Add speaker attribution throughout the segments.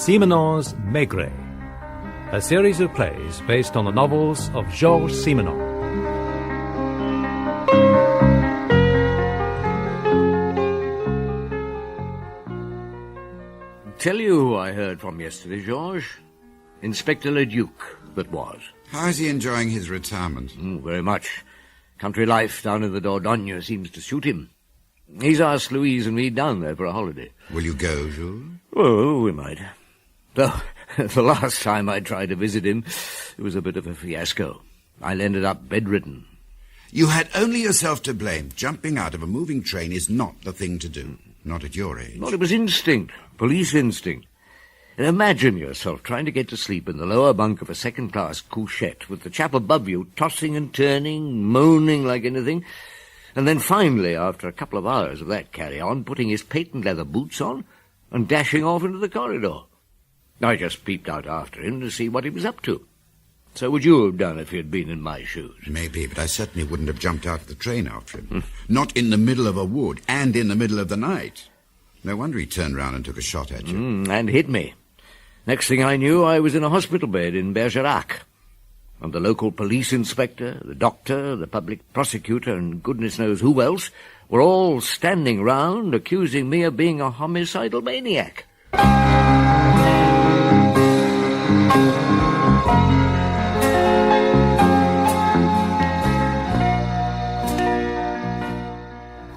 Speaker 1: Simenon's Maigret, a series of plays based on the novels of Georges Simenon.
Speaker 2: Tell you who I heard from yesterday, Georges. Inspector Leduc, that was.
Speaker 3: How is he enjoying his retirement?
Speaker 2: Very much. Country life down in the Dordogne seems to suit him. He's asked Louise and me down there for a holiday.
Speaker 3: Will you go, Jules?
Speaker 2: Oh, we might. Though, the last time I tried to visit him, it was a bit of a fiasco. I ended up bedridden.
Speaker 3: You had only yourself to blame. Jumping out of a moving train is not the thing to do. Not at your age.
Speaker 2: Well, it was instinct. Police instinct. And imagine yourself trying to get to sleep in the lower bunk of a second-class couchette with the chap above you tossing and turning, moaning like anything, and then finally, after a couple of hours of that carry-on, putting his patent leather boots on and dashing off into the corridor. I just peeped out after him to see what he was up to. So would you have done if you'd been in my shoes?
Speaker 3: Maybe, but I certainly wouldn't have jumped out of the train after him. Not in the middle of a wood, and in the middle of the night. No wonder he turned round and took a shot at you.
Speaker 2: And hit me. Next thing I knew, I was in a hospital bed in Bergerac. And the local police inspector, the doctor, the public prosecutor, and goodness knows who else, were all standing round accusing me of being a homicidal maniac.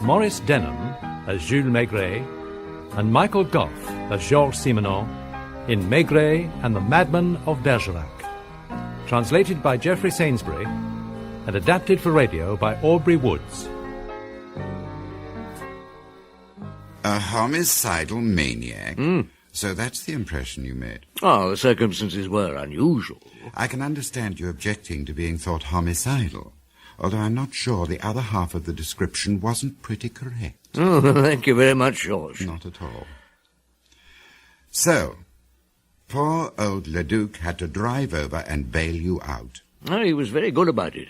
Speaker 1: Maurice Denham as Jules Maigret and Michael Gough as Georges Simenon in Maigret and the Madman of Bergerac, translated by Geoffrey Sainsbury and adapted for radio by Aubrey Woods.
Speaker 3: A homicidal maniac? So that's the impression you made?
Speaker 2: Oh, the circumstances were unusual.
Speaker 3: I can understand you objecting to being thought homicidal, although I'm not sure the other half of the description wasn't pretty correct.
Speaker 2: Oh, thank you very much, Georges.
Speaker 3: Not at all. So, poor old Leduc had to drive over and bail you out.
Speaker 2: Oh, he was very good about it.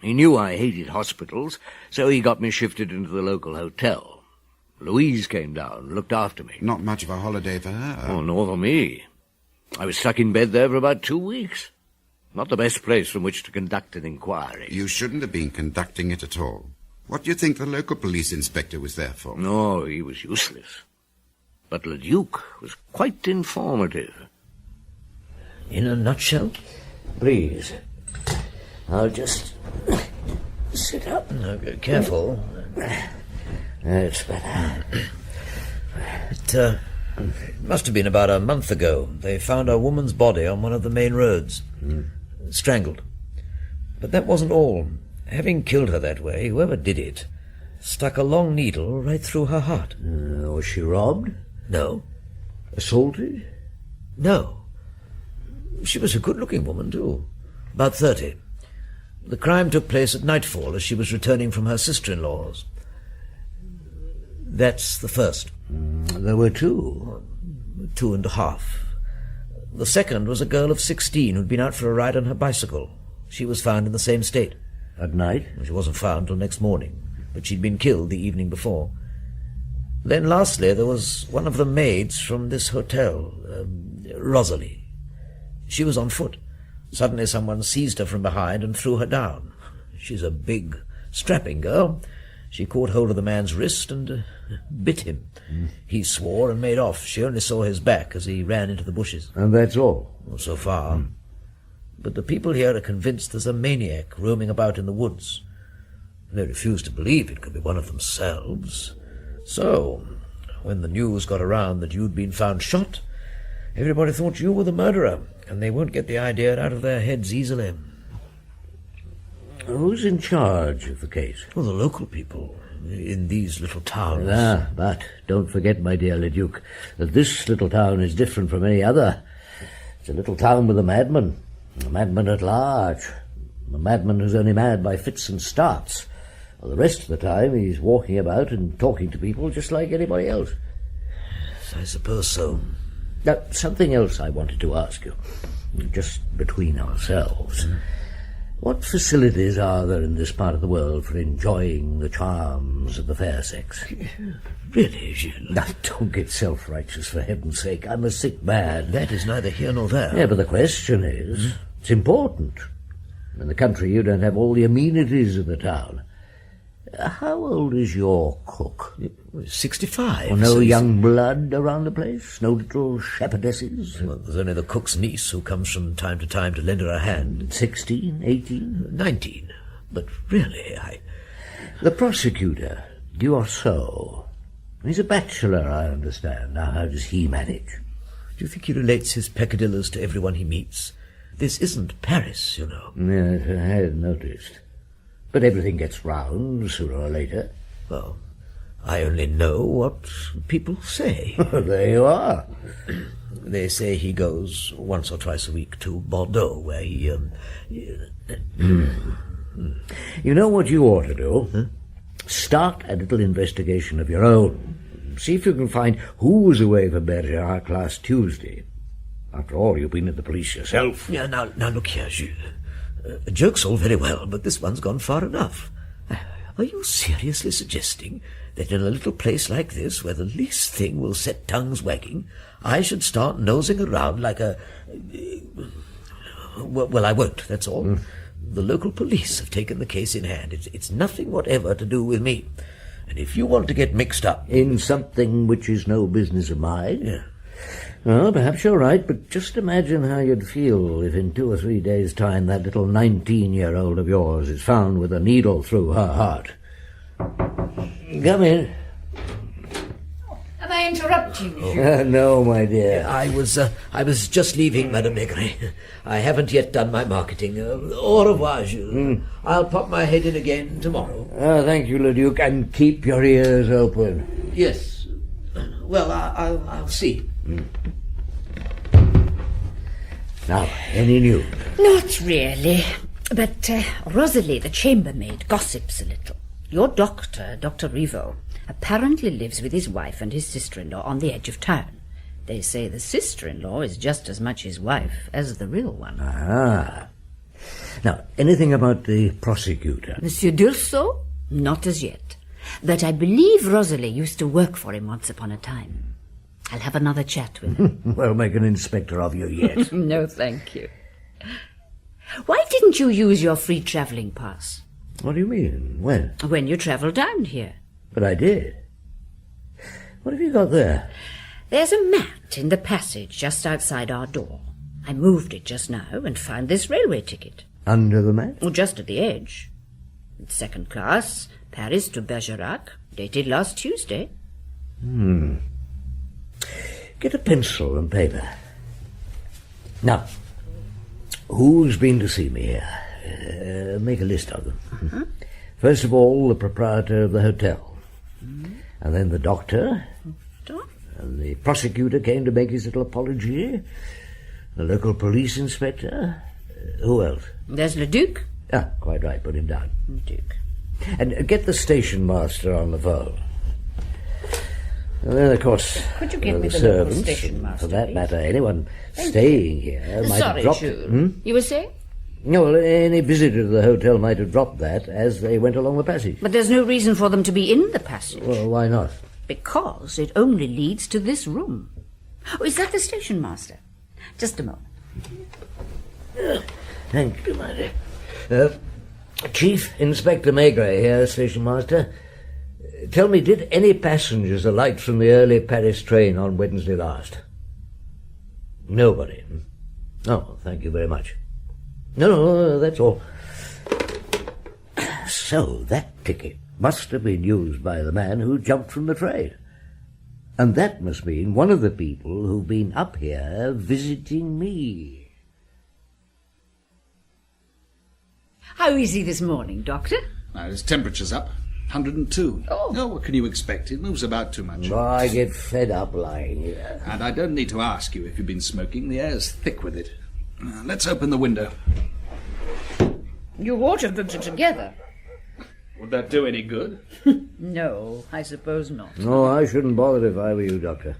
Speaker 2: He knew I hated hospitals, so he got me shifted into the local hotel. Louise came down and looked after me.
Speaker 3: Not much of a holiday for her.
Speaker 2: Oh, nor for me. I was stuck in bed there for about 2 weeks. Not the best place from which to conduct an inquiry.
Speaker 3: You shouldn't have been conducting it at all. What do you think the local police inspector was there for?
Speaker 2: No, he was useless. But Leduc was quite informative.
Speaker 4: In a nutshell? Please. I'll just sit up. No, careful.
Speaker 2: That's better.
Speaker 4: It must have been about a month ago. They found a woman's body on one of the main roads. Strangled. But that wasn't all. Having killed her that way, whoever did it stuck a long needle right through her heart.
Speaker 2: Was she robbed?
Speaker 4: No.
Speaker 2: Assaulted?
Speaker 4: No. She was a good-looking woman, too. About 30. The crime took place at nightfall as she was returning from her sister-in-law's. That's the first.
Speaker 2: There were 2.
Speaker 4: 2.5. The second was a girl of 16 who'd been out for a ride on her bicycle. She was found in the same state.
Speaker 2: At night?
Speaker 4: She wasn't found till next morning, but she'd been killed the evening before. Then lastly, there was one of the maids from this hotel, Rosalie. She was on foot. Suddenly someone seized her from behind and threw her down. She's a big, strapping girl. She caught hold of the man's wrist and bit him. He swore and made off. She only saw his back as he ran into the bushes.
Speaker 2: And that's all?
Speaker 4: Well, so far. But the people here are convinced there's a maniac roaming about in the woods. They refuse to believe it could be one of themselves. So, when the news got around that you'd been found shot, everybody thought you were the murderer, and they won't get the idea out of their heads easily.
Speaker 2: Who's in charge of the case?
Speaker 4: Well, the local people in these little towns.
Speaker 2: But don't forget, my dear Leduc, that this little town is different from any other. It's a little town with a madman at large, a madman who's only mad by fits and starts. Well, the rest of the time he's walking about and talking to people just like anybody else.
Speaker 4: I suppose so.
Speaker 2: Now, something else I wanted to ask you, just between ourselves. What facilities are there in this part of the world for enjoying the charms of the fair sex?
Speaker 4: Really, Gilles?
Speaker 2: Now, don't get self-righteous, for heaven's sake. I'm a sick man.
Speaker 4: That is neither here nor there.
Speaker 2: Yeah, but the question is, it's important. In the country, you don't have all the amenities of the town. How old is your cook?
Speaker 4: 65.
Speaker 2: No young blood around the place? No little shepherdesses?
Speaker 4: Well, there's only the cook's niece who comes from time to time to lend her a hand.
Speaker 2: 16, 18?
Speaker 4: 19. But really,
Speaker 2: The prosecutor, Diorceau. He's a bachelor, I understand. Now, how does he manage?
Speaker 4: Do you think he relates his peccadillos to everyone he meets? This isn't Paris, you know.
Speaker 2: Yes, I had noticed. But everything gets round sooner or later.
Speaker 4: Well, I only know what people say.
Speaker 2: There you are.
Speaker 4: They say he goes once or twice a week to Bordeaux, where he...
Speaker 2: You know what you ought to do?
Speaker 4: Huh?
Speaker 2: Start a little investigation of your own. See if you can find who was away for Bergerac last Tuesday. After all, you've been at the police yourself.
Speaker 4: Yeah, now look here, Gilles. A joke's all very well, but this one's gone far enough. Are you seriously suggesting that in a little place like this, where the least thing will set tongues wagging, I should start nosing around like a... Well, I won't, that's all. The local police have taken the case in hand. It's nothing whatever to do with me. And if you want to get mixed up...
Speaker 2: In something which is no business of mine?
Speaker 4: Yeah.
Speaker 2: Well, perhaps you're right, but just imagine how you'd feel if in 2 or 3 days' time that little 19-year-old of yours is found with a needle through her heart. Come in.
Speaker 5: Have I interrupted you?
Speaker 2: No, my dear.
Speaker 4: I was just leaving, Madame Maigret. I haven't yet done my marketing. Au revoir, Jules. I'll pop my head in again tomorrow.
Speaker 2: Thank you, Leduc, and keep your ears open.
Speaker 4: Yes. Well, I'll see.
Speaker 2: Now, any news?
Speaker 5: Not really. But Rosalie, the chambermaid, gossips a little. Your doctor, Dr. Riveau, apparently lives with his wife and his sister-in-law on the edge of town. They say the sister-in-law is just as much his wife as the real one.
Speaker 2: Ah. Now, anything about the prosecutor?
Speaker 5: Monsieur Dursault? Not as yet. But I believe Rosalie used to work for him once upon a time. I'll have another chat with her.
Speaker 2: We'll make an inspector of you yet.
Speaker 5: No, thank you. Why didn't you use your free travelling pass?
Speaker 2: What do you mean? When?
Speaker 5: When you travelled down here.
Speaker 2: But I did. What have you got there?
Speaker 5: There's a mat in the passage just outside our door. I moved it just now and found this railway ticket.
Speaker 2: Under the mat?
Speaker 5: Oh, just at the edge. It's second class, Paris to Bergerac, dated last Tuesday.
Speaker 2: Get a pencil and paper. Now, who's been to see me here? Make a list of them. First of all, the proprietor of the hotel. And then the doctor. And the prosecutor came to make his little apology. The local police inspector. Who else?
Speaker 5: There's Le Duc.
Speaker 2: Ah, quite right. Put him down.
Speaker 5: Duc.
Speaker 2: And get the station master on the phone. And then, of course,
Speaker 5: Could you get
Speaker 2: the
Speaker 5: me the local
Speaker 2: servants,
Speaker 5: station
Speaker 2: and
Speaker 5: master,
Speaker 2: for that
Speaker 5: please?
Speaker 2: matter, anyone staying here might
Speaker 5: Sorry,
Speaker 2: have dropped...
Speaker 5: Jules. You were saying?
Speaker 2: No, well, any visitor to the hotel might have dropped that as they went along the passage.
Speaker 5: But there's no reason for them to be in the passage.
Speaker 2: Well, why not?
Speaker 5: Because it only leads to this room. Oh, is that the station master? Just a moment.
Speaker 2: Thank you, my dear. Chief Inspector Maigret here, station master. Tell me, did any passengers alight from the early Paris train on Wednesday last? Nobody. Oh, thank you very much. No, that's all. So that ticket must have been used by the man who jumped from the train. And that must mean one of the people who've been up here visiting me.
Speaker 5: How is he this morning, Doctor?
Speaker 6: His temperature's up. 102.
Speaker 5: Oh.
Speaker 6: What can you expect? It moves about too much.
Speaker 2: Oh, I get fed up lying here.
Speaker 6: And I don't need to ask you if you've been smoking. The air's thick with it. Let's open the window.
Speaker 5: You ought to put it together.
Speaker 6: Would that do any good?
Speaker 5: No, I suppose not.
Speaker 2: No, I shouldn't bother if I were you, Doctor.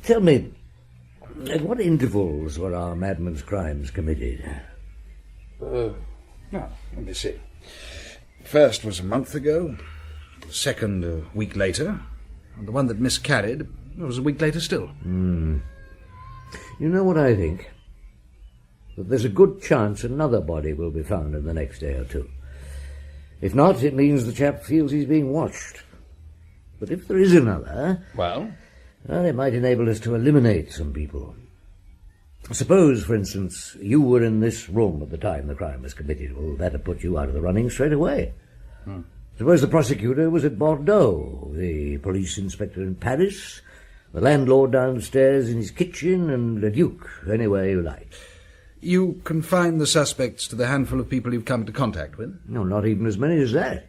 Speaker 2: Tell me, at what intervals were our madman's crimes committed?
Speaker 6: Now, let me see. First was a month ago, the second a week later, and the one that miscarried was a week later still.
Speaker 2: You know what I think? That there's a good chance another body will be found in the next day or two. If not, it means the chap feels he's being watched. But if there is another...
Speaker 6: Well,
Speaker 2: it might enable us to eliminate some people. Suppose, for instance, you were in this room at the time the crime was committed. Well, that'd put you out of the running straight away. Suppose the prosecutor was at Bordeaux, the police inspector in Paris, the landlord downstairs in his kitchen, and the Duke, anywhere you like.
Speaker 6: you confine the suspects to the handful of people you've come into contact with?
Speaker 2: No, not even as many as that.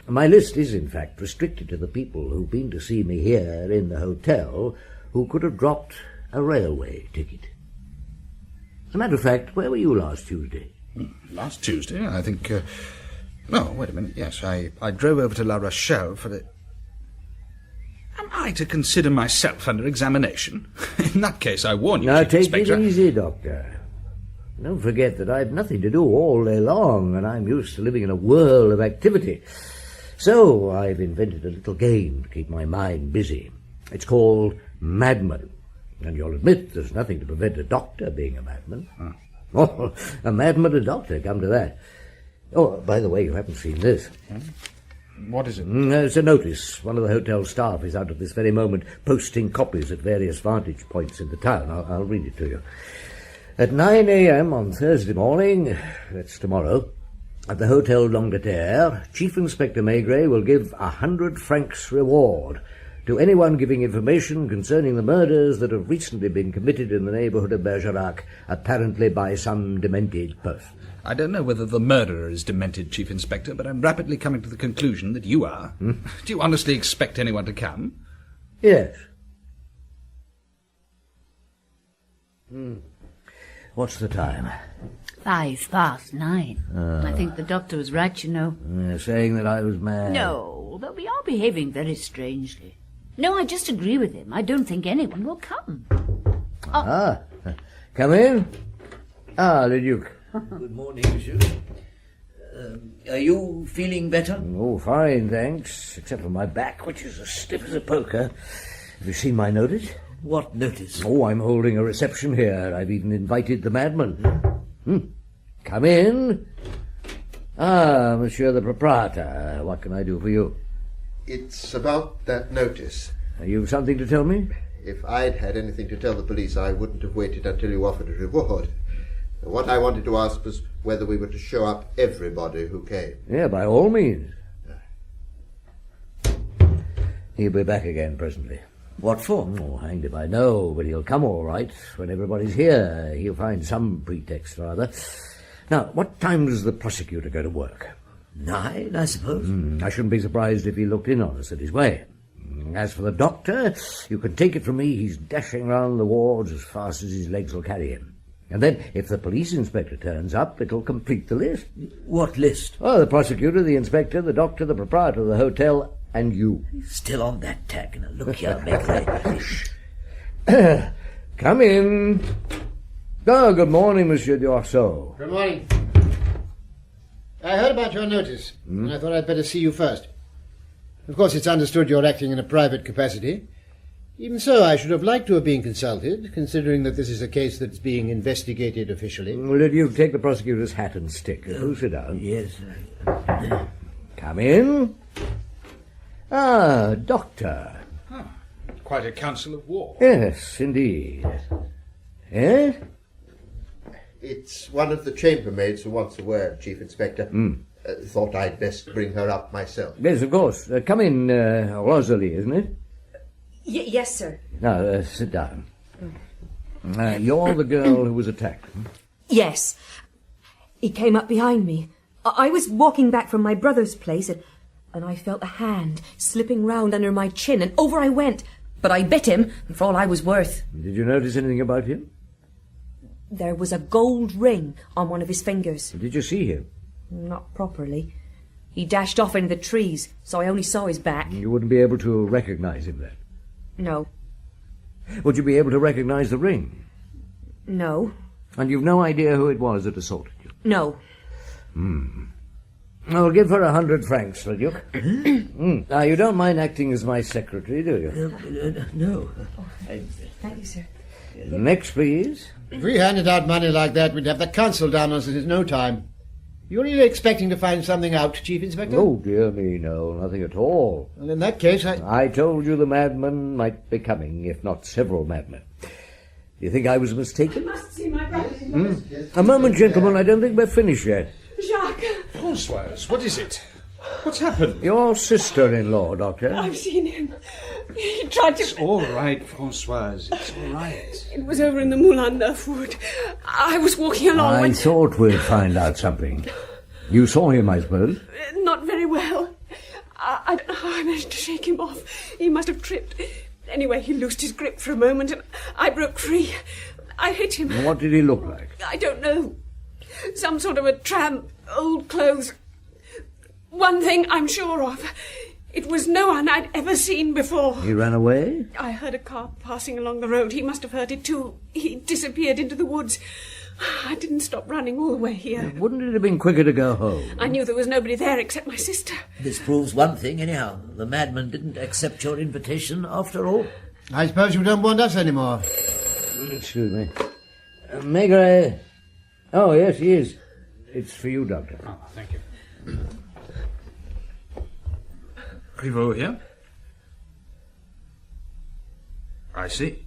Speaker 2: My list is, in fact, restricted to the people who've been to see me here in the hotel who could have dropped a railway ticket. As a matter of fact, where were you last Tuesday?
Speaker 6: Last Tuesday, I think... No, wait a minute. Yes, I drove over to La Rochelle for the... Am I to consider myself under examination? In that case, I warn you,
Speaker 2: Now,
Speaker 6: Chief
Speaker 2: take
Speaker 6: Inspector.
Speaker 2: it easy, Doctor. Don't forget that I've nothing to do all day long, and I'm used to living in a whirl of activity. So I've invented a little game to keep my mind busy. It's called Madman. And you'll admit there's nothing to prevent a doctor being a madman. Oh, a madman, a doctor, come to that. Oh, by the way, you haven't seen this.
Speaker 6: What is it?
Speaker 2: It's a notice. One of the hotel staff is out at this very moment posting copies at various vantage points in the town. I'll read it to you. At 9 a.m. on Thursday morning, that's tomorrow, at the Hotel d'Angleterre, Chief Inspector Maigret will give 100 francs reward to anyone giving information concerning the murders that have recently been committed in the neighbourhood of Bergerac, apparently by some demented person.
Speaker 6: I don't know whether the murderer is demented, Chief Inspector, but I'm rapidly coming to the conclusion that you are. Do you honestly expect anyone to come?
Speaker 2: Yes. What's the time?
Speaker 5: 9:05. I think the doctor was right, you know.
Speaker 2: Saying that I was mad.
Speaker 5: No, though we are behaving very strangely. No, I just agree with him. I don't think anyone will come.
Speaker 2: Come in. The Duke.
Speaker 4: Good morning, monsieur. Are you feeling better?
Speaker 2: Oh, fine, thanks. Except for my back, which is as stiff as a poker. Have you seen my notice?
Speaker 4: What notice?
Speaker 2: Oh, I'm holding a reception here. I've even invited the madman. Come in. Monsieur the proprietor. What can I do for you?
Speaker 7: It's about that notice.
Speaker 2: You've something to tell me?
Speaker 7: If I'd had anything to tell the police, I wouldn't have waited until you offered a reward. What I wanted to ask was whether we were to show up everybody who came.
Speaker 2: Yeah, by all means. He'll be back again presently.
Speaker 4: What for?
Speaker 2: Oh, hanged if I know, but he'll come all right when everybody's here. He'll find some pretext or other. Now, what time does the prosecutor go to work?
Speaker 4: 9, I suppose.
Speaker 2: I shouldn't be surprised if he looked in on us at his way. As for the doctor, you can take it from me he's dashing round the wards as fast as his legs will carry him. And then, if the police inspector turns up, it'll complete the list.
Speaker 4: What list?
Speaker 2: Oh, the prosecutor, the inspector, the doctor, the proprietor of the hotel, and you.
Speaker 4: Still on that tack. Now, look here, Maigret.
Speaker 2: Come in. Oh, good morning, Monsieur Dordogne.
Speaker 8: Good morning. I heard about your notice, and I thought I'd better see you first. Of course, it's understood you're acting in a private capacity. Even so, I should have liked to have been consulted, considering that this is a case that's being investigated officially.
Speaker 2: Will you take the prosecutor's hat and stick? Do sit down.
Speaker 4: Yes.
Speaker 2: Come in. Doctor.
Speaker 6: Quite a council of war.
Speaker 2: Yes, indeed. Yes?
Speaker 7: It's one of the chambermaids who wants a word, Chief Inspector. Thought I'd best bring her up myself.
Speaker 2: Yes, of course. Come in, Rosalie, isn't it?
Speaker 9: Yes, sir.
Speaker 2: Now, sit down. You're the girl who was attacked.
Speaker 9: Yes. He came up behind me. I was walking back from my brother's place, and I felt a hand slipping round under my chin, and over I went. But I bit him, for all I was worth.
Speaker 2: Did you notice anything about him?
Speaker 9: There was a gold ring on one of his fingers.
Speaker 2: Did you see him?
Speaker 9: Not properly. He dashed off into the trees, so I only saw his back.
Speaker 2: You wouldn't be able to recognize him then?
Speaker 9: No.
Speaker 2: Would you be able to recognize the ring?
Speaker 9: No.
Speaker 2: And you've no idea who it was that assaulted you?
Speaker 9: No.
Speaker 2: I'll give her 100 francs, Le Duc. Now, you don't mind acting as my secretary, do you?
Speaker 4: No.
Speaker 9: Thank you, sir.
Speaker 2: Next, please.
Speaker 8: If we handed out money like that, we'd have the council down on us in no time. You're really expecting to find something out, Chief Inspector?
Speaker 2: Oh, dear me, no, nothing at all.
Speaker 8: Well, in that case,
Speaker 2: I told you the madman might be coming, if not several madmen. You think I was mistaken?
Speaker 10: I must see my brother.
Speaker 2: A moment, gentlemen, I don't think we're finished yet.
Speaker 10: Jacques,
Speaker 6: Françoise, what is it? What's happened?
Speaker 2: Your sister-in-law, Doctor.
Speaker 10: I've seen him. He tried
Speaker 6: It's
Speaker 10: to...
Speaker 6: all right, Françoise. It's all right.
Speaker 10: It was over in the Moulin Neuf wood. I was walking along
Speaker 2: I
Speaker 10: when...
Speaker 2: thought we'd find out something. You saw him, I suppose?
Speaker 10: Not very well. I don't know how I managed to shake him off. He must have tripped. Anyway, he loosed his grip for a moment and I broke free. I hit him.
Speaker 2: What did he look like?
Speaker 10: I don't know. Some sort of a tramp, old clothes. One thing I'm sure of. It was no one I'd ever seen before.
Speaker 2: He ran away?
Speaker 10: I heard a car passing along the road. He must have heard it too. He disappeared into the woods. I didn't stop running all the way here.
Speaker 2: Wouldn't it have been quicker to go home?
Speaker 10: I knew there was nobody there except my sister.
Speaker 4: This proves one thing, anyhow. The madman didn't accept your invitation after all.
Speaker 8: I suppose you don't want us anymore.
Speaker 2: Excuse me. Maigret. Oh, yes, he is. It's for you, Doctor.
Speaker 6: Oh, thank you. Privot here? I see.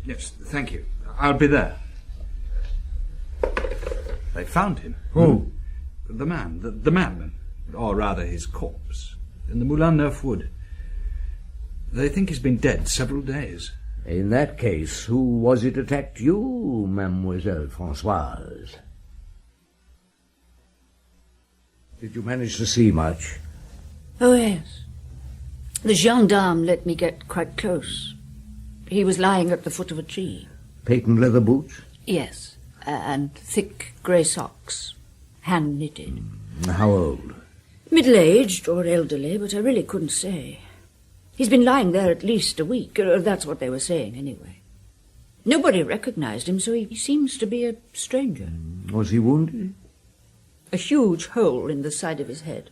Speaker 6: Yes, thank you. I'll be there. They found him.
Speaker 2: Who?
Speaker 6: The man, the madman. Or rather, his corpse. In the Moulin Neuf wood. They think he's been dead several days.
Speaker 2: In that case, who was it attacked you, Mademoiselle Françoise? Did you manage to see much?
Speaker 5: Oh, yes. The gendarme let me get quite close. He was lying at the foot of a tree.
Speaker 2: Patent leather boots?
Speaker 5: Yes, and thick grey socks, hand-knitted.
Speaker 2: How old?
Speaker 5: Middle-aged or elderly, but I really couldn't say. He's been lying there at least a week, or that's what they were saying anyway. Nobody recognized him, so he seems to be a stranger.
Speaker 2: Was he wounded?
Speaker 5: A huge hole in the side of his head.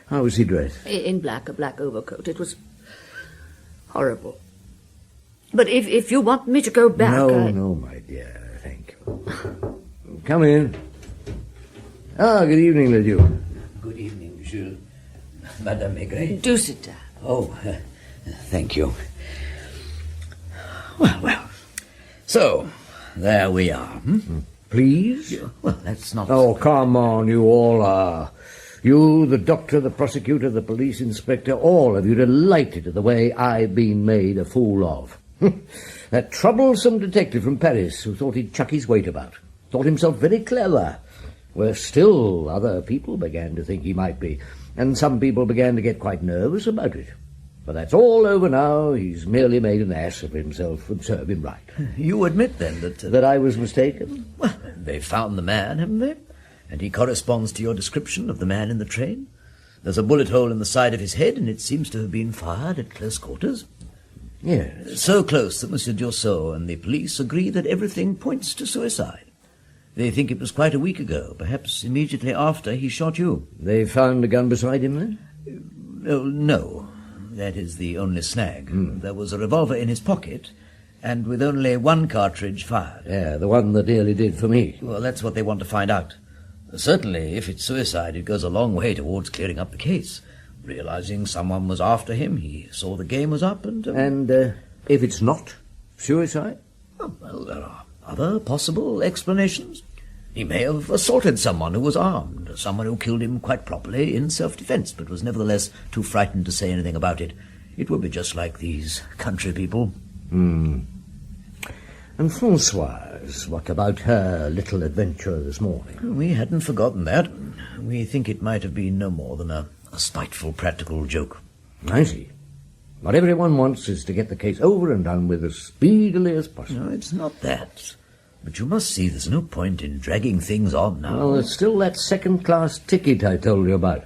Speaker 2: How was he dressed?
Speaker 5: In black, a black overcoat. It was horrible. But if you want me to go back...
Speaker 2: No, my dear, thank you. Come in. Ah, good evening, Le Duc.
Speaker 4: Good evening, Jules. Madame Maigret.
Speaker 5: Do sit down.
Speaker 4: Oh, thank you. Well. So, there we are.
Speaker 2: Please?
Speaker 4: Well, that's not...
Speaker 2: Oh, come on, you all are. You, the doctor, the prosecutor, the police inspector, all of you delighted at the way I've been made a fool of. That troublesome detective from Paris who thought he'd chuck his weight about. Thought himself very clever. Where still other people began to think he might be. And some people began to get quite nervous about it. But that's all over now. He's merely made an ass of himself, and serve him right.
Speaker 4: You admit, then, that...
Speaker 2: That I was mistaken?
Speaker 4: Well, they've found the man, haven't they? And he corresponds to your description of the man in the train. There's a bullet hole in the side of his head, and it seems to have been fired at close quarters.
Speaker 2: Yes.
Speaker 4: So close that Monsieur Dursault and the police agree that everything points to suicide. They think it was quite a week ago, perhaps immediately after he shot you.
Speaker 2: They found a gun beside him, then?
Speaker 4: No. That is the only snag. There was a revolver in his pocket, and with only one cartridge fired.
Speaker 2: Yeah, the one that nearly did for me.
Speaker 4: Well, that's what they want to find out. Certainly, if it's suicide, it goes a long way towards clearing up the case. Realizing someone was after him, he saw the game was up and...
Speaker 2: And if it's not suicide?
Speaker 4: Well, there are other possible explanations. He may have assaulted someone who was armed, someone who killed him quite properly in self-defense, but was nevertheless too frightened to say anything about it. It would be just like these country people.
Speaker 2: And Françoise, what about her little adventure this morning?
Speaker 4: We hadn't forgotten that. We think it might have been no more than a spiteful practical joke.
Speaker 2: I see. What everyone wants is to get the case over and done with as speedily as possible.
Speaker 4: No, it's not that. But you must see there's no point in dragging things on now.
Speaker 2: Well, there's still that second-class ticket I told you about.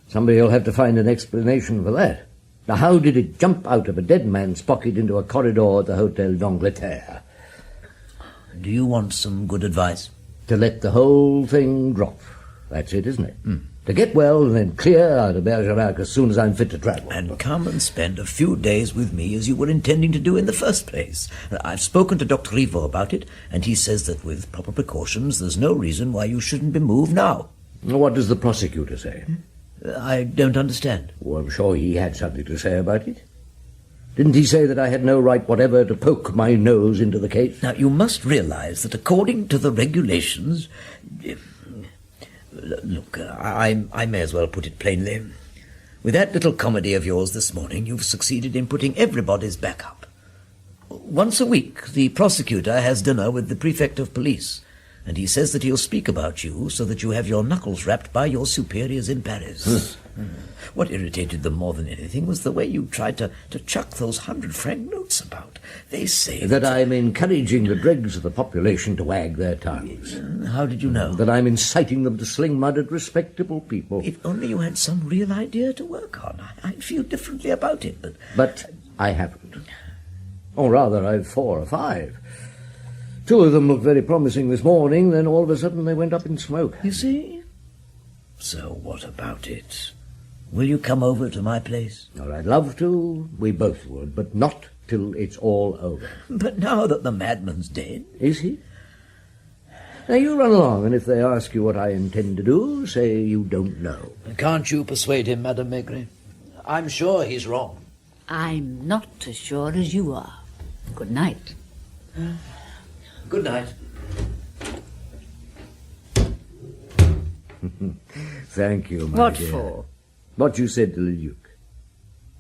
Speaker 2: Somebody will have to find an explanation for that. Now, how did it jump out of a dead man's pocket into a corridor at the Hotel d'Angleterre?
Speaker 4: Do you want some good advice?
Speaker 2: To let the whole thing drop. That's it, isn't it? To get well and then clear out of Bergerac as soon as I'm fit to travel.
Speaker 4: And come and spend a few days with me as you were intending to do in the first place. I've spoken to Dr. Rivaux about it, and he says that with proper precautions there's no reason why you shouldn't be moved now.
Speaker 2: What does the prosecutor say?
Speaker 4: I don't understand.
Speaker 2: Oh, I'm sure he had something to say about it. Didn't he say that I had no right whatever to poke my nose into the case?
Speaker 4: Now, you must realize that according to the regulations... Look, I may as well put it plainly. With that little comedy of yours this morning, you've succeeded in putting everybody's back up. Once a week, the prosecutor has dinner with the prefect of police, and he says that he'll speak about you so that you have your knuckles rapped by your superiors in Paris. What irritated them more than anything was the way you tried to chuck those 100-franc notes about. They say
Speaker 2: that I'm encouraging the dregs of the population to wag their tongues.
Speaker 4: How did you know?
Speaker 2: That I'm inciting them to sling mud at respectable people.
Speaker 4: If only you had some real idea to work on. I'd feel differently about it,
Speaker 2: But I haven't. Or rather, I've 4 or 5. 2 of them looked very promising this morning, then all of a sudden they went up in smoke.
Speaker 4: You see? So what about it? Will you come over to my place?
Speaker 2: Well, I'd love to. We both would, but not till it's all over.
Speaker 4: But now that the madman's dead...
Speaker 2: Is he? Now you run along, and if they ask you what I intend to do, say you don't know.
Speaker 4: Can't you persuade him, Madame Maigret? I'm sure he's wrong.
Speaker 5: I'm not as sure as you are. Good night.
Speaker 4: Good night.
Speaker 2: Thank you, my
Speaker 5: What
Speaker 2: dear.
Speaker 5: for?
Speaker 2: What you said to the Duke.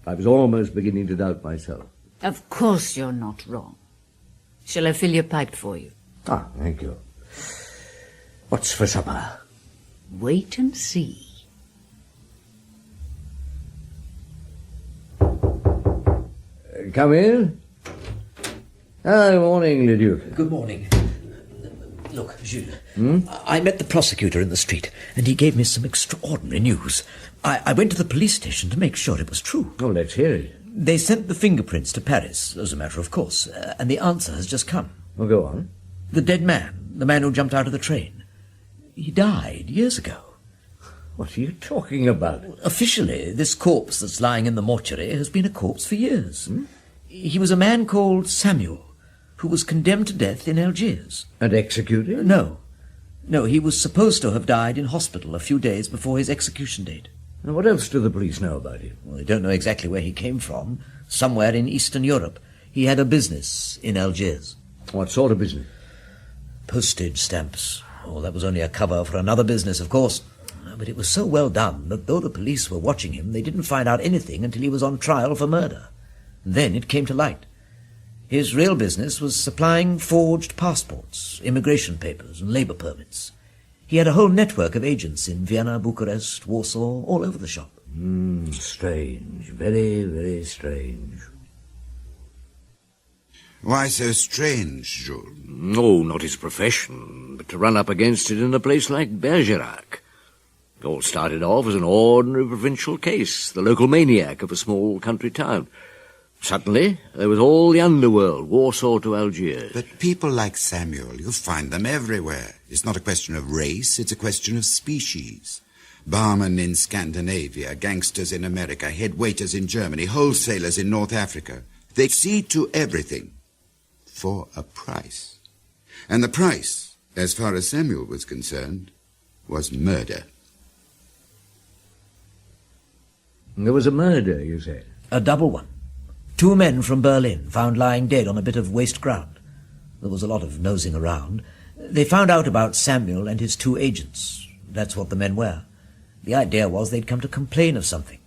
Speaker 2: I was almost beginning to doubt myself.
Speaker 5: Of course you're not wrong. Shall I fill your pipe for you?
Speaker 2: Ah, thank you. What's for supper?
Speaker 5: Wait and see.
Speaker 2: Come in. Good morning, Le Duc.
Speaker 4: Good morning. Look, Jules, I met the prosecutor in the street, and he gave me some extraordinary news. I went to the police station to make sure it was true.
Speaker 2: Oh, let's hear it.
Speaker 4: They sent the fingerprints to Paris, as a matter of course, and the answer has just come.
Speaker 2: Well, go on.
Speaker 4: The dead man, the man who jumped out of the train, he died years ago.
Speaker 2: What are you talking about?
Speaker 4: Officially, this corpse that's lying in the mortuary has been a corpse for years. He was a man called Samuel, who was condemned to death in Algiers.
Speaker 2: And executed?
Speaker 4: No, he was supposed to have died in hospital a few days before his execution date.
Speaker 2: And what else do the police know about him?
Speaker 4: Well, they don't know exactly where he came from. Somewhere in Eastern Europe. He had a business in Algiers.
Speaker 2: What sort of business?
Speaker 4: Postage stamps. Oh, that was only a cover for another business, of course. But it was so well done that though the police were watching him, they didn't find out anything until he was on trial for murder. Then it came to light. His real business was supplying forged passports, immigration papers, and labour permits. He had a whole network of agents in Vienna, Bucharest, Warsaw, all over the shop.
Speaker 2: Strange. Very, very strange.
Speaker 3: Why so strange, Jules?
Speaker 2: No, not his profession, but to run up against it in a place like Bergerac. It all started off as an ordinary provincial case, the local maniac of a small country town. Suddenly, there was all the underworld, Warsaw to Algiers.
Speaker 3: But people like Samuel, you'll find them everywhere. It's not a question of race, it's a question of species. Barmen in Scandinavia, gangsters in America, head waiters in Germany, wholesalers in North Africa. They see to everything for a price. And the price, as far as Samuel was concerned, was murder.
Speaker 2: There was a murder, you said?
Speaker 4: A double one. 2 men from Berlin found lying dead on a bit of waste ground. There was a lot of nosing around. They found out about Samuel and his 2 agents. That's what the men were. The idea was they'd come to complain of something.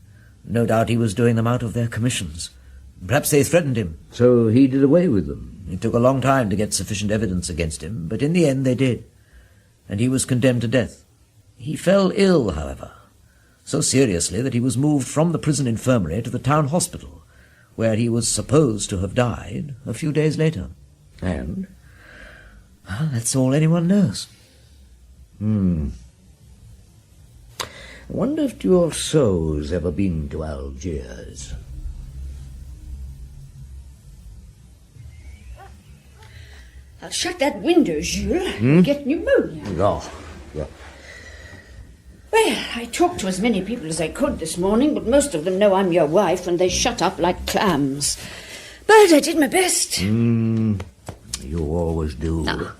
Speaker 4: No doubt he was doing them out of their commissions. Perhaps they threatened him.
Speaker 2: So he did away with them?
Speaker 4: It took a long time to get sufficient evidence against him, but in the end they did. And he was condemned to death. He fell ill, however, so seriously that he was moved from the prison infirmary to the town hospital, where he was supposed to have died a few days later.
Speaker 2: And?
Speaker 4: Well, that's all anyone knows.
Speaker 2: I wonder if your soul's ever been to Algiers.
Speaker 5: I'll shut that window, Jules. You'll get pneumonia.
Speaker 2: Oh, yeah.
Speaker 5: Well, I talked to as many people as I could this morning, but most of them know I'm your wife, and they shut up like clams. But I did my best.
Speaker 2: You always do.
Speaker 5: No.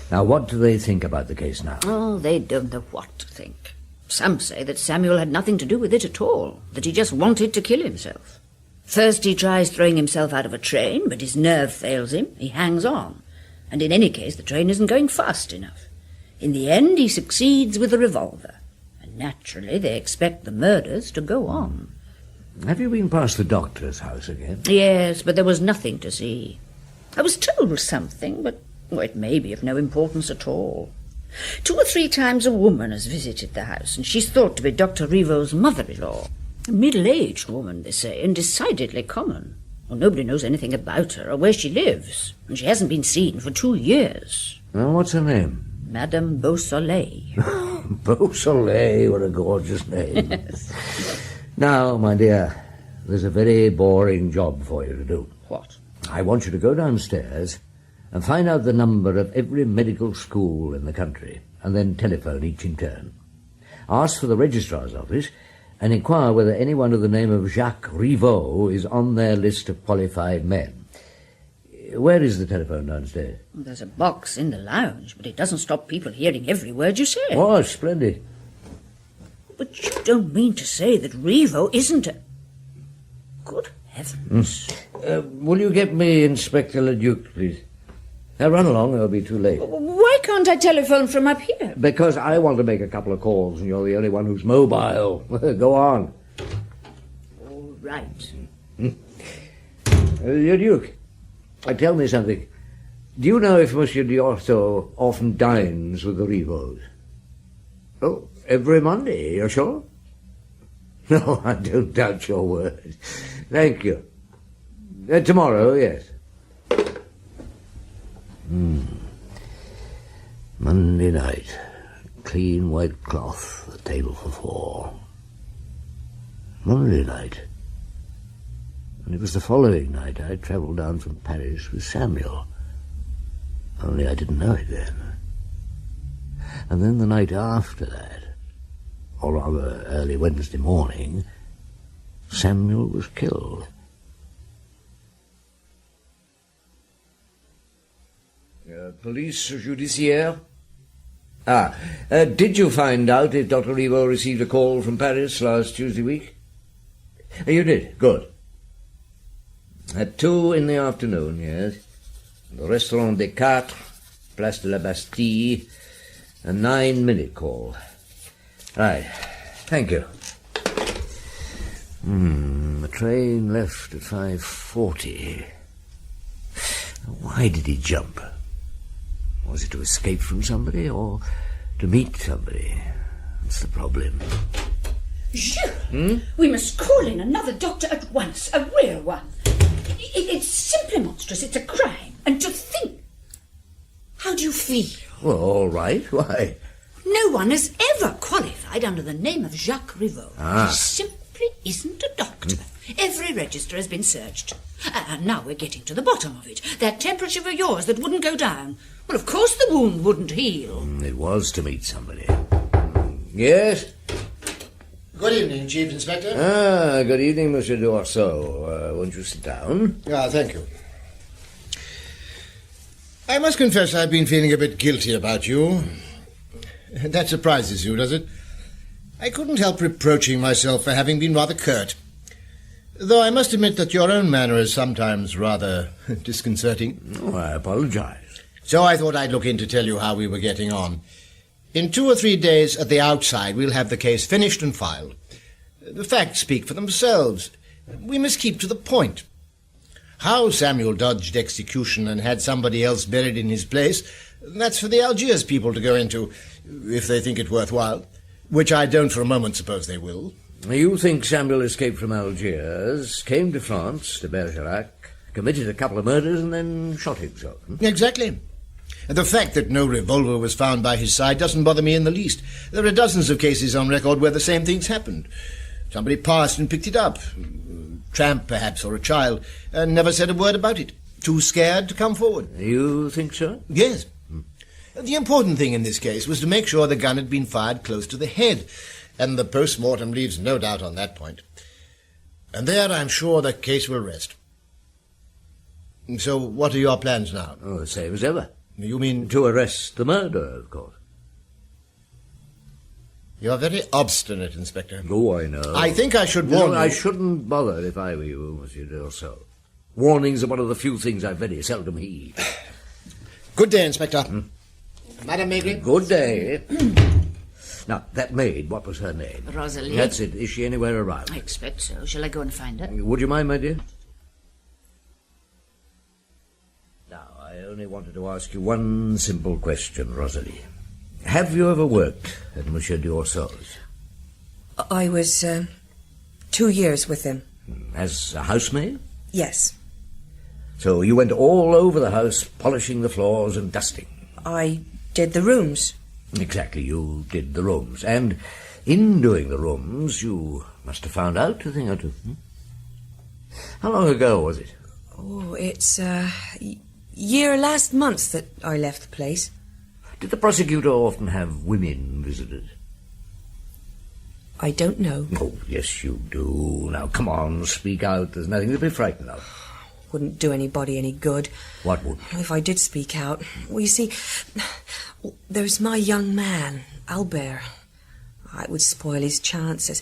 Speaker 2: Now, what do they think about the case now?
Speaker 5: Oh, they don't know what to think. Some say that Samuel had nothing to do with it at all, that he just wanted to kill himself. First he tries throwing himself out of a train, but his nerve fails him. He hangs on. And in any case, the train isn't going fast enough. In the end, he succeeds with a revolver. And naturally, they expect the murders to go on.
Speaker 2: Have you been past the doctor's house again?
Speaker 5: Yes, but there was nothing to see. I was told something, but it may be of no importance at all. 2 or 3 times a woman has visited the house, and she's thought to be Dr. Rivaul's mother-in-law. A middle-aged woman, they say, and decidedly common. Well, nobody knows anything about her or where she lives, and she hasn't been seen for 2 years.
Speaker 2: Well, what's her name?
Speaker 5: Madame Beausoleil.
Speaker 2: Beausoleil, what a gorgeous name. Now, my dear, there's a very boring job for you to do.
Speaker 5: What?
Speaker 2: I want you to go downstairs and find out the number of every medical school in the country, and then telephone each in turn. Ask for the registrar's office and inquire whether anyone of the name of Jacques Rivaux is on their list of qualified men. Where is the telephone downstairs?
Speaker 5: There's a box in the lounge, but it doesn't stop people hearing every word you say.
Speaker 2: Oh, splendid.
Speaker 5: But you don't mean to say that Rivaux isn't a... Good heavens.
Speaker 2: Will you get me Inspector Leduc, please? Now run along, it'll be too late.
Speaker 5: Why can't I telephone from up here?
Speaker 2: Because I want to make a couple of calls, and you're the only one who's mobile. Go on.
Speaker 5: All right.
Speaker 2: Leduc, tell me something. Do you know if Monsieur Diorto often dines with the Rivaux? Oh, every Monday, you're sure? No, I don't doubt your word. Thank you. Tomorrow, yes. Monday night. Clean white cloth, the table for 4. Monday night. And it was the following night I travelled down from Paris with Samuel. Only I didn't know it then. And then the night after that, or rather early Wednesday morning, Samuel was killed. Police judiciaire? Did you find out if Dr. Rivaux received a call from Paris last Tuesday week? You did? Good. At 2 in the afternoon, yes. The Restaurant des Quatre, Place de la Bastille, a 9-minute call. Right. Thank you. The train left at 5:40. Why did he jump? Was it to escape from somebody or to meet somebody? That's the problem.
Speaker 5: Jules, we must call in another doctor at once, a real one. It's simply monstrous. It's a crime. And to think... How do you feel?
Speaker 2: Well, all right. Why?
Speaker 5: No one has ever qualified under the name of Jacques Rivaux. He simply isn't a doctor. Every register has been searched. And now we're getting to the bottom of it. That temperature of yours that wouldn't go down. Well, of course the wound wouldn't heal.
Speaker 2: It was to meet somebody. Yes?
Speaker 8: Good evening, Chief Inspector.
Speaker 2: Good evening, Monsieur D'Orso. Won't you sit down?
Speaker 8: Thank you. I must confess I've been feeling a bit guilty about you. That surprises you, does it? I couldn't help reproaching myself for having been rather curt. Though I must admit that your own manner is sometimes rather disconcerting.
Speaker 2: Oh, I apologize.
Speaker 8: So I thought I'd look in to tell you how we were getting on. In 2 or 3 days at the outside, we'll have the case finished and filed. The facts speak for themselves. We must keep to the point. How Samuel dodged execution and had somebody else buried in his place, that's for the Algiers people to go into, if they think it worthwhile, which I don't for a moment suppose they will.
Speaker 2: You think Samuel escaped from Algiers, came to France, to Bergerac, committed a couple of murders, and then shot himself?
Speaker 8: Exactly. The fact that no revolver was found by his side doesn't bother me in the least. There are dozens of cases on record where the same things happened. Somebody passed and picked it up. A tramp, perhaps, or a child, and never said a word about it. Too scared to come forward.
Speaker 2: You think so?
Speaker 8: Yes. The important thing in this case was to make sure the gun had been fired close to the head, and the post-mortem leaves no doubt on that point. And there I'm sure the case will rest. So what are your plans now?
Speaker 2: Oh, the same as ever.
Speaker 8: You mean...
Speaker 2: To arrest the murderer, of course.
Speaker 8: You're very obstinate, Inspector.
Speaker 2: Oh, I know.
Speaker 8: I think I should warn you.
Speaker 2: I shouldn't bother if I were you, Monsieur Dorso. Warnings are one of the few things I very seldom heed.
Speaker 8: Good day, Inspector. Madam Maigret?
Speaker 2: Good day. Now, that maid, what was her name?
Speaker 5: Rosalie.
Speaker 2: That's it. Is she anywhere around?
Speaker 5: I expect so. Shall I go and find her?
Speaker 2: Would you mind, my dear? Now, I only wanted to ask you one simple question, Rosalie. Have you ever worked at Monsieur Dorso's?
Speaker 9: I was 2 years with him.
Speaker 2: As a housemaid?
Speaker 9: Yes.
Speaker 2: So you went all over the house, polishing the floors and dusting?
Speaker 9: I did the rooms.
Speaker 2: Exactly, you did the rooms. And in doing the rooms, you must have found out a thing or two. How long ago was it?
Speaker 9: Oh, it's year last month that I left the place.
Speaker 2: Did the prosecutor often have women visitors?
Speaker 9: I don't know.
Speaker 2: Oh, yes, you do. Now, come on, speak out. There's nothing to be frightened of.
Speaker 9: Wouldn't do anybody any good.
Speaker 2: What would?
Speaker 9: If I did speak out. Well, you see, there's my young man, Albert. It would spoil his chances.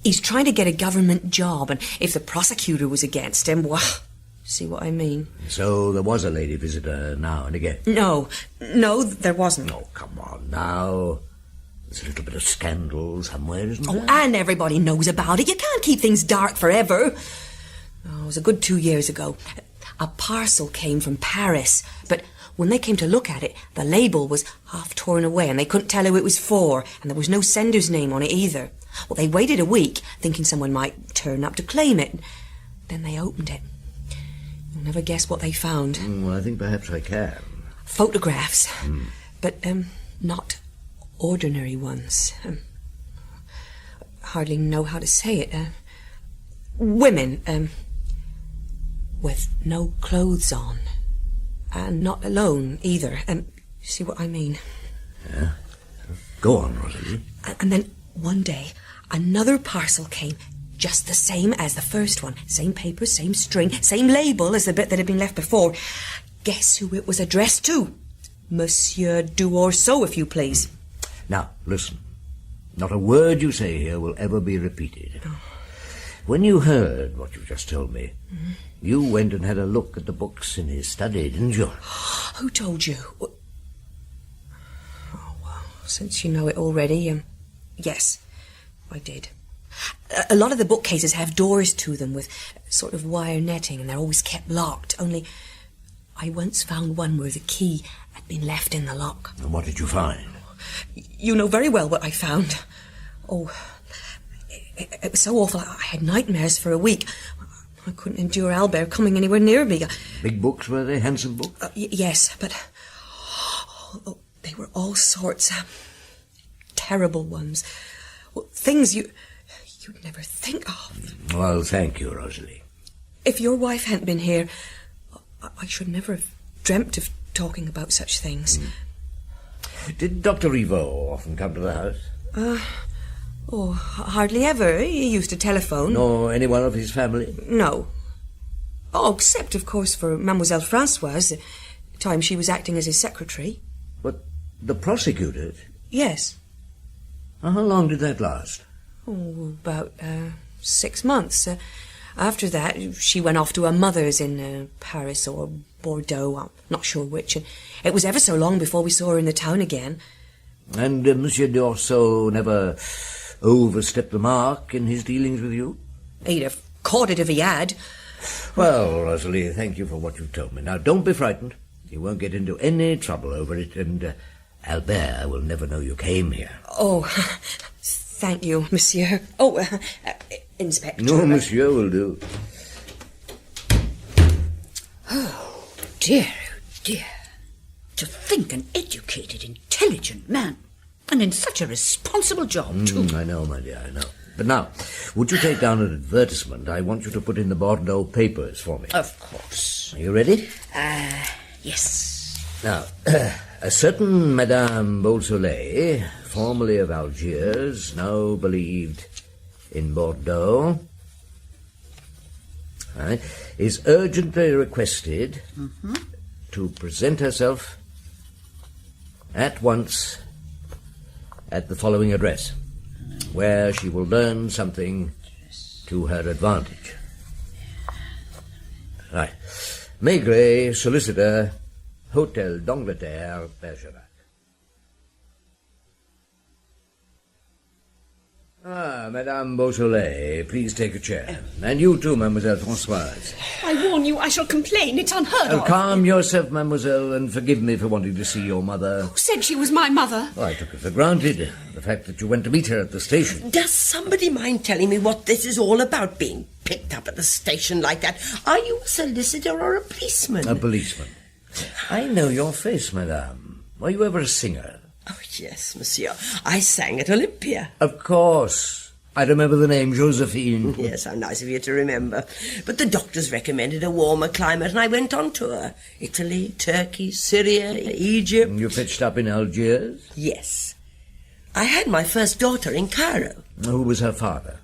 Speaker 9: He's trying to get a government job, and if the prosecutor was against him, well, see what I mean?
Speaker 2: So there was a lady visitor now and again?
Speaker 9: No, there wasn't.
Speaker 2: Oh, come on now. There's a little bit of scandal somewhere, isn't there?
Speaker 9: Oh, and everybody knows about it. You can't keep things dark forever. Oh, it was a good 2 years ago. A parcel came from Paris, but when they came to look at it, the label was half torn away and they couldn't tell who it was for, and there was no sender's name on it either. Well, they waited a week, thinking someone might turn up to claim it. Then they opened it. You'll never guess what they found.
Speaker 2: Well, I think perhaps I can.
Speaker 9: Photographs, but not ordinary ones. Hardly know how to say it. Women, with no clothes on, and not alone either. See what I mean?
Speaker 2: Yeah. Go on, Rosalie.
Speaker 9: And then one day, another parcel came, just the same as the first one. Same paper, same string, same label as the bit that had been left before. Guess who it was addressed to? Monsieur Dorso, if you please.
Speaker 2: Now, listen. Not a word you say here will ever be repeated. Oh. When you heard what you've just told me, you went and had a look at the books in his study, didn't you?
Speaker 9: Who told you? Oh, well, since you know it already, yes, I did. A lot of the bookcases have doors to them with sort of wire netting, and they're always kept locked. Only I once found one where the key had been left in the lock.
Speaker 2: And what did you find?
Speaker 9: You know very well what I found. Oh, it was so awful. I had nightmares for a week. I couldn't endure Albert coming anywhere near me.
Speaker 2: Big books, were they? Handsome books?
Speaker 9: Yes, but they were all sorts. Terrible ones. Well, things you'd never think of.
Speaker 2: Well, thank you, Rosalie.
Speaker 9: If your wife hadn't been here, I should never have dreamt of talking about such things.
Speaker 2: Did Dr. Rivaux often come to the house?
Speaker 9: Hardly ever. He used to telephone.
Speaker 2: Nor anyone of his family?
Speaker 9: No. Oh, except, of course, for Mademoiselle Françoise, the time she was acting as his secretary.
Speaker 2: But the prosecutor?
Speaker 9: Yes.
Speaker 2: How long did that last?
Speaker 9: Oh, about 6 months. After that, she went off to her mother's in Paris or Bordeaux, I'm not sure which, and it was ever so long before we saw her in the town again.
Speaker 2: And Monsieur Dorso never overstepped the mark in his dealings with you?
Speaker 9: He'd have caught it if he had.
Speaker 2: Well, Rosalie, thank you for what you've told me. Now, don't be frightened. You won't get into any trouble over it, and Albert will never know you came here.
Speaker 9: Oh, thank you, monsieur. Oh, Inspector.
Speaker 2: No, monsieur will do.
Speaker 5: Oh, dear. To think an educated, intelligent man, and in such a responsible job, too.
Speaker 2: I know, my dear, I know. But now, would you take down an advertisement I want you to put in the Bordeaux papers for me?
Speaker 5: Of course.
Speaker 2: Are you ready?
Speaker 5: Yes.
Speaker 2: Now, a certain Madame Beausoleil, formerly of Algiers, now believed in Bordeaux, is urgently requested to present herself at once at the following address, where she will learn something to her advantage. Right. Maigret, solicitor, Hotel d'Angleterre, Bergerac. Madame Beausoleil, please take a chair. And you too, Mademoiselle Françoise.
Speaker 10: I warn you, I shall complain. It's unheard of.
Speaker 2: Calm yourself, mademoiselle, and forgive me for wanting to see your mother.
Speaker 10: Who said she was my mother?
Speaker 2: Oh, I took it for granted, the fact that you went to meet her at the station.
Speaker 11: Does somebody mind telling me what this is all about, being picked up at the station like that? Are you a solicitor or a policeman?
Speaker 2: A policeman. I know your face, madame. Were you ever a singer?
Speaker 11: Oh, yes, monsieur. I sang at Olympia.
Speaker 2: Of course. I remember the name Josephine.
Speaker 11: Yes, how nice of you to remember. But the doctors recommended a warmer climate, and I went on tour. Italy, Turkey, Syria, Egypt.
Speaker 2: You pitched up in Algiers?
Speaker 11: Yes. I had my first daughter in Cairo.
Speaker 2: Who was her father?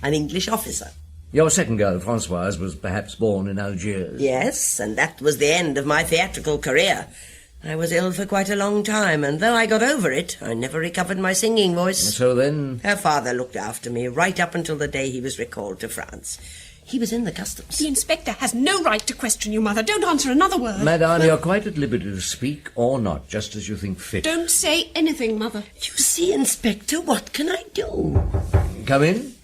Speaker 11: An English officer.
Speaker 2: Your second girl, Françoise, was perhaps born in Algiers?
Speaker 11: Yes, and that was the end of my theatrical career. I was ill for quite a long time, and though I got over it, I never recovered my singing voice.
Speaker 2: So then?
Speaker 11: Her father looked after me right up until the day he was recalled to France. He was in the customs.
Speaker 10: The inspector has no right to question you, Mother. Don't answer another word.
Speaker 2: Madame, you're quite at liberty to speak or not, just as you think fit.
Speaker 10: Don't say anything, Mother.
Speaker 11: You see, Inspector, what can I do?
Speaker 2: Come in.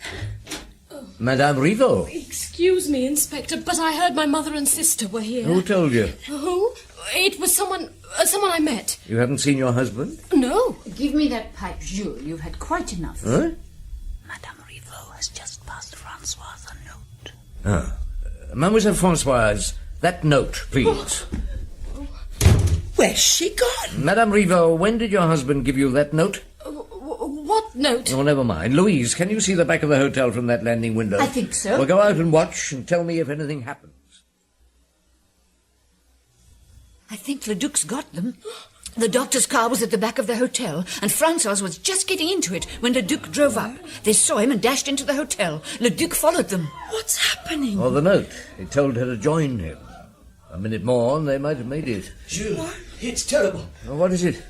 Speaker 2: Madame Rivaux.
Speaker 12: Excuse me, Inspector, but I heard my mother and sister were here.
Speaker 2: Who told you?
Speaker 12: Who? It was someone I met.
Speaker 2: You haven't seen your husband?
Speaker 12: No.
Speaker 5: Give me that pipe, Jules. You've had quite enough.
Speaker 2: Huh?
Speaker 5: Madame Rivaux has just passed Françoise a note.
Speaker 2: Mademoiselle Françoise, that note, please.
Speaker 11: Where's she gone?
Speaker 2: Madame Rivaux, when did your husband give you that note?
Speaker 12: What note?
Speaker 2: Oh, never mind. Louise, can you see the back of the hotel from that landing window?
Speaker 5: I think so.
Speaker 2: Well, go out and watch and tell me if anything happens.
Speaker 5: I think Leduc's got them. The doctor's car was at the back of the hotel, and Françoise was just getting into it when Leduc drove up. They saw him and dashed into the hotel. Leduc followed them.
Speaker 11: What's happening?
Speaker 2: Oh, the note. It told her to join him. A minute more and they might have made it.
Speaker 13: Jules, it's terrible.
Speaker 2: Oh, what is it?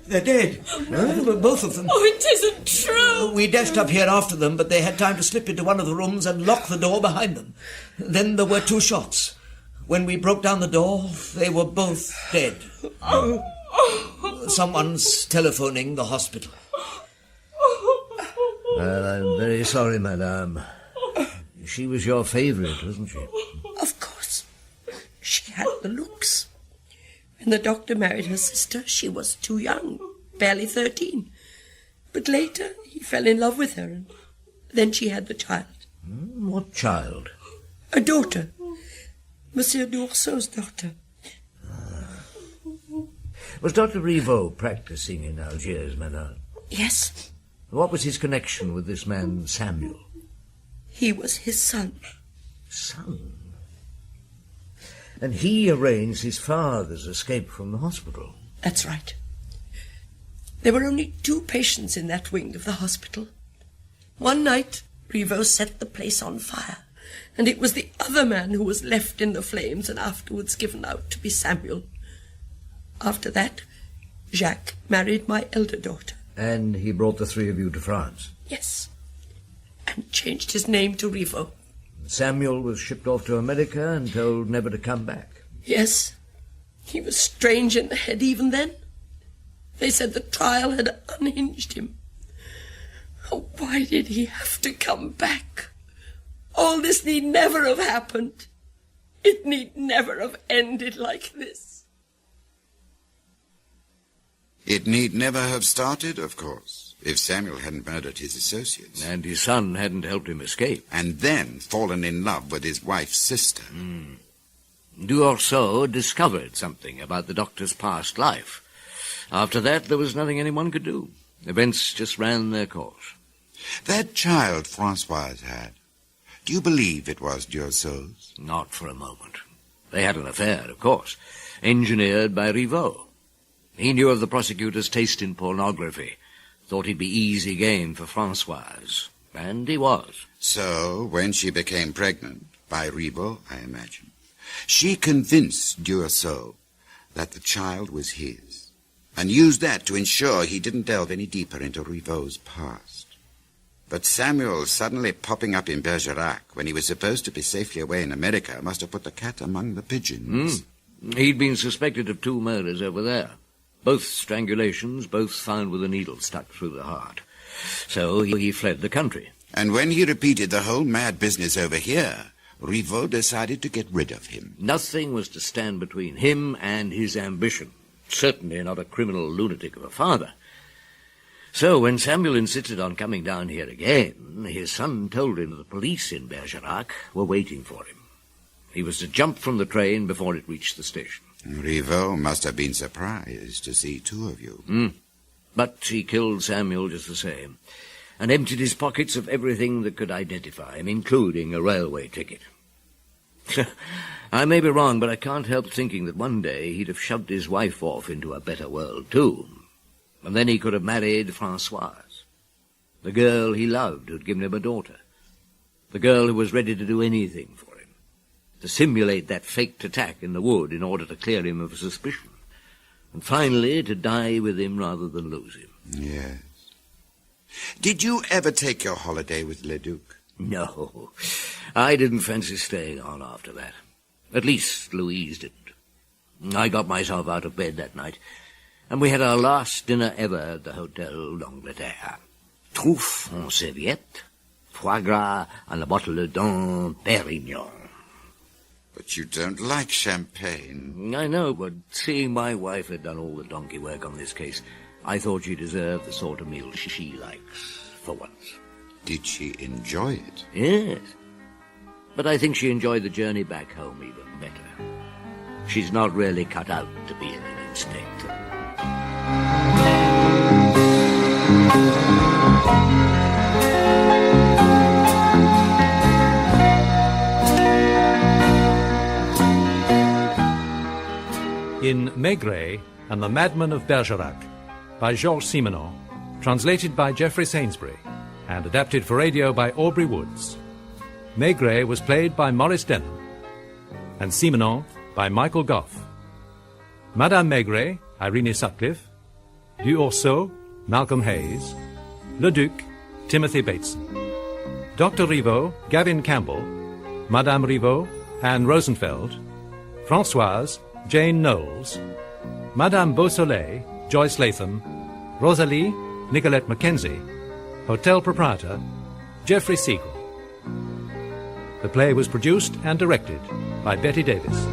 Speaker 13: They're dead. Both of them.
Speaker 12: Oh, it isn't true.
Speaker 13: We dashed up here after them, but they had time to slip into one of the rooms and lock the door behind them. Then there were 2 shots. When we broke down the door, they were both dead. Someone's telephoning the hospital.
Speaker 2: Well, I'm very sorry, madame. She was your favourite, wasn't she?
Speaker 11: Of course. She had the looks. When the doctor married her sister, she was too young, barely 13. But later, he fell in love with her, and then she had the child.
Speaker 2: What child?
Speaker 11: A daughter. Monsieur d'Orsau's daughter.
Speaker 2: Was Dr. Rivaux practising in Algiers, madame?
Speaker 11: Yes.
Speaker 2: What was his connection with this man, Samuel?
Speaker 11: He was his son.
Speaker 2: Son? And he arranged his father's escape from the hospital.
Speaker 11: That's right. There were only 2 patients in that wing of the hospital. One night, Rivaux set the place on fire, and it was the other man who was left in the flames and afterwards given out to be Samuel. After that, Jacques married my elder daughter.
Speaker 2: And he brought the 3 of you to France?
Speaker 11: Yes, and changed his name to Rivaux.
Speaker 2: Samuel was shipped off to America and told never to come back.
Speaker 11: Yes, he was strange in the head even then. They said the trial had unhinged him. Oh, why did he have to come back? All this need never have happened. It need never have ended like this.
Speaker 3: It need never have started, of course, if Samuel hadn't murdered his associates.
Speaker 2: And his son hadn't helped him escape.
Speaker 3: And then fallen in love with his wife's sister.
Speaker 2: D'Orsau discovered something about the doctor's past life. After that, there was nothing anyone could do. Events just ran their course.
Speaker 3: That child Francoise had, do you believe it was Dieursau's?
Speaker 2: Not for a moment. They had an affair, of course, engineered by Rivaux. He knew of the prosecutor's taste in pornography, thought he'd be easy game for Francoise, and he was.
Speaker 3: So, when she became pregnant, by Rivaux, I imagine, she convinced Dieursau that the child was his, and used that to ensure he didn't delve any deeper into Rivaux's past. But Samuel suddenly popping up in Bergerac when he was supposed to be safely away in America must have put the cat among the pigeons.
Speaker 2: He'd been suspected of 2 murders over there. Both strangulations, both found with a needle stuck through the heart. So he fled the country.
Speaker 3: And when he repeated the whole mad business over here, Rivaux decided to get rid of him.
Speaker 2: Nothing was to stand between him and his ambition. Certainly not a criminal lunatic of a father. So when Samuel insisted on coming down here again, his son told him that the police in Bergerac were waiting for him. He was to jump from the train before it reached the station.
Speaker 3: Rivaux must have been surprised to see 2 of you.
Speaker 2: But he killed Samuel just the same, and emptied his pockets of everything that could identify him, including a railway ticket. I may be wrong, but I can't help thinking that one day he'd have shoved his wife off into a better world, too. And then he could have married Francoise, the girl he loved who'd given him a daughter, the girl who was ready to do anything for him, to simulate that faked attack in the wood in order to clear him of suspicion, and finally to die with him rather than lose him.
Speaker 3: Yes. Did you ever take your holiday with Leduc?
Speaker 2: No, I didn't fancy staying on after that. At least Louise didn't. I got myself out of bed that night, and we had our last dinner ever at the Hotel d'Angleterre. Truffes en serviette, foie gras and a bottle of Dom Pérignon.
Speaker 3: But you don't like champagne.
Speaker 2: I know, but seeing my wife had done all the donkey work on this case, I thought she deserved the sort of meal she likes, for once.
Speaker 3: Did she enjoy it?
Speaker 2: Yes. But I think she enjoyed the journey back home even better. She's not really cut out to be an inspector.
Speaker 1: In Maigret and the Madman of Bergerac by Georges Simenon, translated by Geoffrey Sainsbury and adapted for radio by Aubrey Woods. Maigret was played by Maurice Denham and Simenon by Michael Goff. Madame Maigret, Irene Sutcliffe, Dieursau, Malcolm Hayes, Leduc, Timothy Bateson, Dr. Rivaux, Gavin Campbell, Madame Rivaux, Anne Rosenfeld, Françoise, Jane Knowles, Madame Beausoleil, Joyce Latham, Rosalie, Nicolette Mackenzie, hotel proprietor, Geoffrey Siegel. The play was produced and directed by Betty Davis.